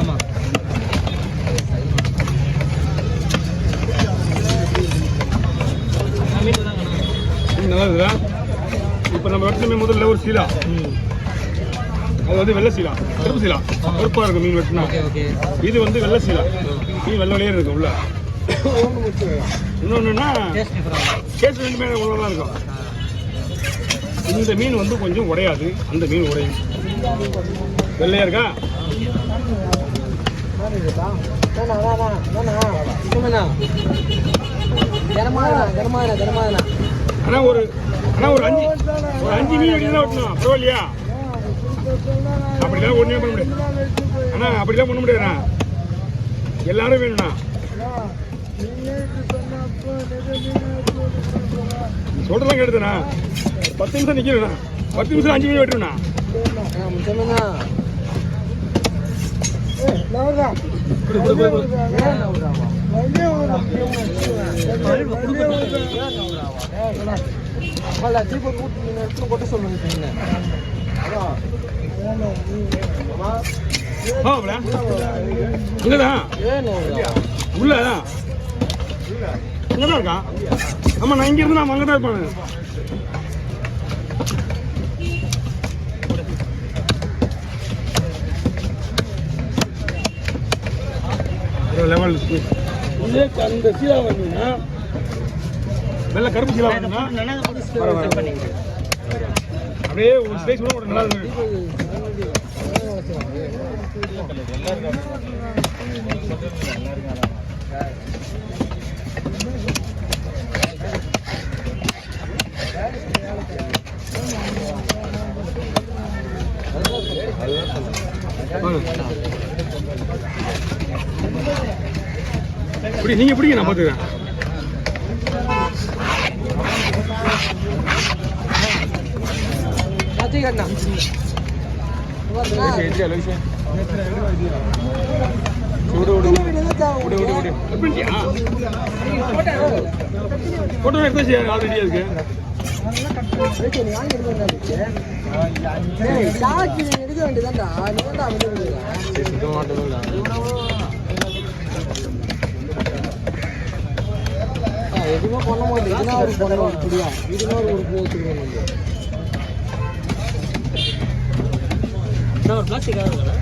ஆமாம் நல்லா இருக்குதா? இப்போ நம்ம வெட்டின முதல்ல ஒரு சீலா, அது வந்து வெள்ளை சீலா, கருப்பு சீலா, கருப்பாக இருக்கும் மீன் வெட்டினா. இது வந்து வெள்ளை சீலா, மீன் வெள்ளை வெளியே இருக்கும் உள்ள. இன்னொன்றுன்னா கேஸ் ரெண்டுமே உள்ள தான் இருக்கும். இந்த மீன் வந்து கொஞ்சம் உடையாது, அந்த மீன் உடையும். வெள்ளையா இருக்கா? ஆனா ஒரு 5 மீன் வெட்டி தான் வெட்டணும், பரவாயில்லையா? அப்படிலாம் ஒண்ணுமே பண்ண முடியாது. ஆனா அப்படிலாம் பண்ண முடியாதுண்ணா, எல்லாரும் வேணும்ண்ணா. சொல்றதான் கேட்டுதுண்ணா, 10 நிமிஷம் நிக்கிறேண்ணா, 10 நிமிஷம் 5 மீன் வெட்டுறேண்ணா. உள்ளதான் இங்கதான் இருக்கான். ஆமா, நான் இங்க இருந்து நான் அங்கதான் இருப்பானு. லெவல் அந்த சீலா வந்தீங்கன்னா வெள்ளை கருப்பு சீலா வந்தீங்கன்னா அப்படியே ஒரு ஸ்டேஜ் கூட ஒரு நல்லா இருக்கு. இப்படி நீங்க பிடிங்க, நான் பாத்துக்கிறேன். போட்டோ எடுத்து ஆல்ரெடி இருக்கு. எதுவுமே பண்ண மாட்டேன். இதுனா ஒரு பண்ணுவோம், இப்படியா இதுனா ஒரு பிளாஸ்டிக்காக இருக்கா?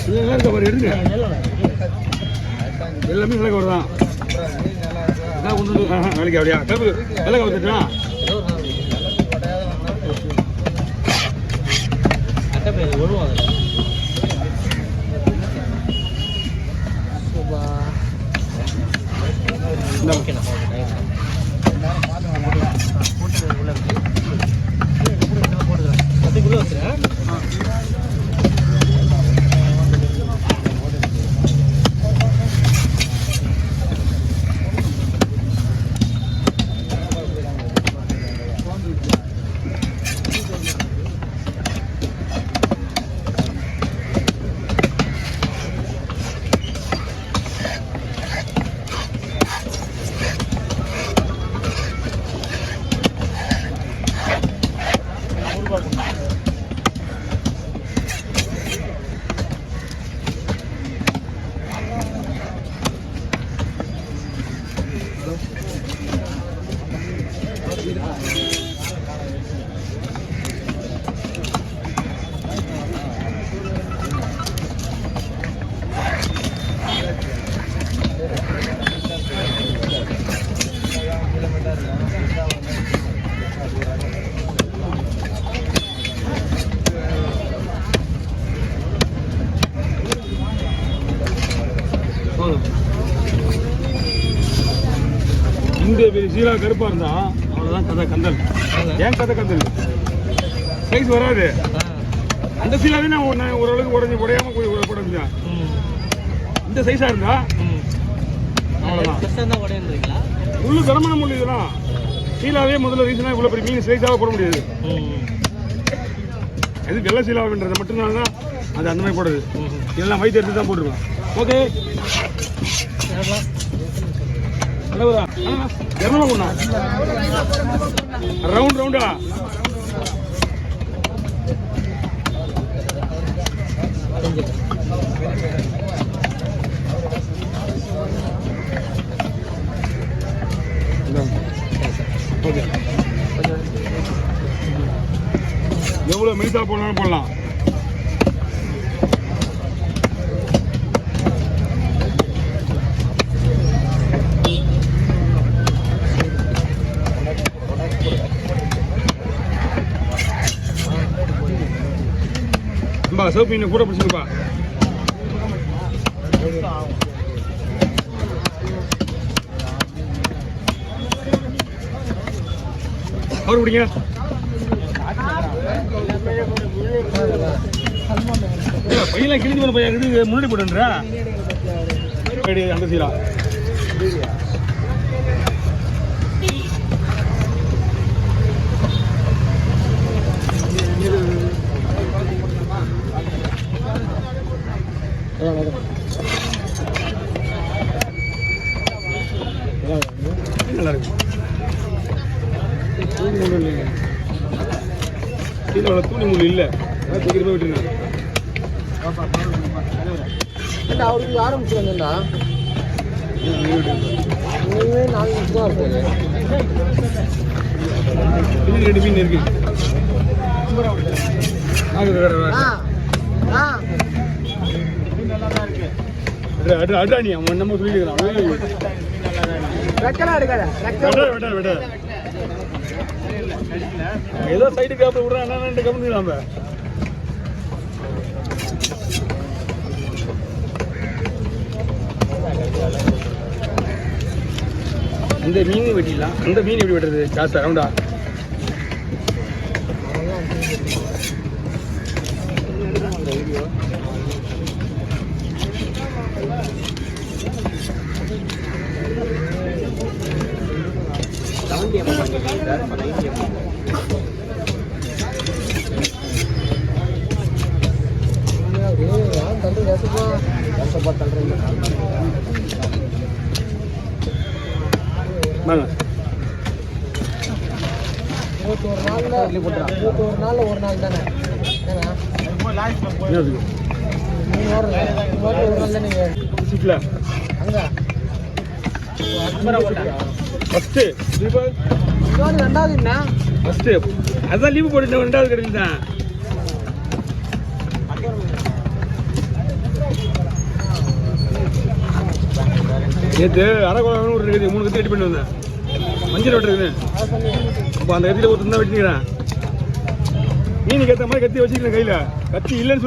இல்லை இருக்க மாதிரி எடுங்க, எல்லாமே நல்ல கவர் தான். என்ன கொண்டு நாளைக்கு அப்படியா கருப்பு வெள்ளை கவர் தட்டுனா ஒழுவாங்க. அதுக்குள்ள வச்சுறேன். இந்த சீலா கருப்பா இருந்தா அவ்வளவுதான் கதை கந்தல். ஏன் கதை கந்தல் சைஸ் வராது. அந்த சீலாவே நான் ஓரளவுக்கு உடையாம போட முடியும். இந்த சைஸா இருந்தா அவ்வளவுதான். முள்ளு தரமான முள்ளு இதெல்லாம். சீலாவே முதல்ல ரீசனா இவ்வளவு பெரிய மீன் சைஸாக போட முடியாது. எது வெள்ளை சீலாவுன்றதை மட்டும்தான் அது அந்த மாதிரி போடுறது. எல்லாம் வயிற்று எடுத்து தான் போட்டுருக்கோம். ஓகே ரவுண்ட் ரவுண்டா ஓகே, எவ்வளோ மெலிசா போடலாம்னு போடலாம். சிவப்பு மீன் கூட பிடிச்சிருப்பா. அவர் பிடிங்க. பையெல்லாம் கிழிஞ்சு போன பையன் இது முன்னாடி போட்டுன்றா அந்த சீலா. நல்லா இருக்கு. தூணி முள் இல்லைங்க, கீழே தூணி முள் இல்லை, அதான் சீக்கிரமே விட்டுருங்க. அவருக்கு ஆரம்பிச்சுருங்கண்ணா, 4 நிமிஷம் தான் இருக்குது. இன்னும் 2 மீன் இருக்கு. அடாணி அவன் நம்ம சொல்லிக்கிறான். ஏதோ சைடு காப்பில் விடுறான், என்ன கவனிக்கலாம். இந்த மீன் வெட்டிடலாம். அந்த மீன் எப்படி வெட்டுறது? காசு அரவுண்டா வாங்க. 21 நாள்ல ஒரு நாள் தானே. அதான் லீவு போட்டு 2வது கிடையாது தான். நேற்று அரைக்குழம்பு ஒரு 3 கத்தி வெட்டி பண்ணி வந்தேன். மஞ்சள் வெட்டுறது அப்போ அந்த கத்தியில் ஒருத்தர் தான் வெட்டிக்கிறேன். மீனுக்கு ஏற்ற மாதிரி கத்தி வச்சுக்கிறேன் கையில். கத்தி இல்லைன்னு சொல்லி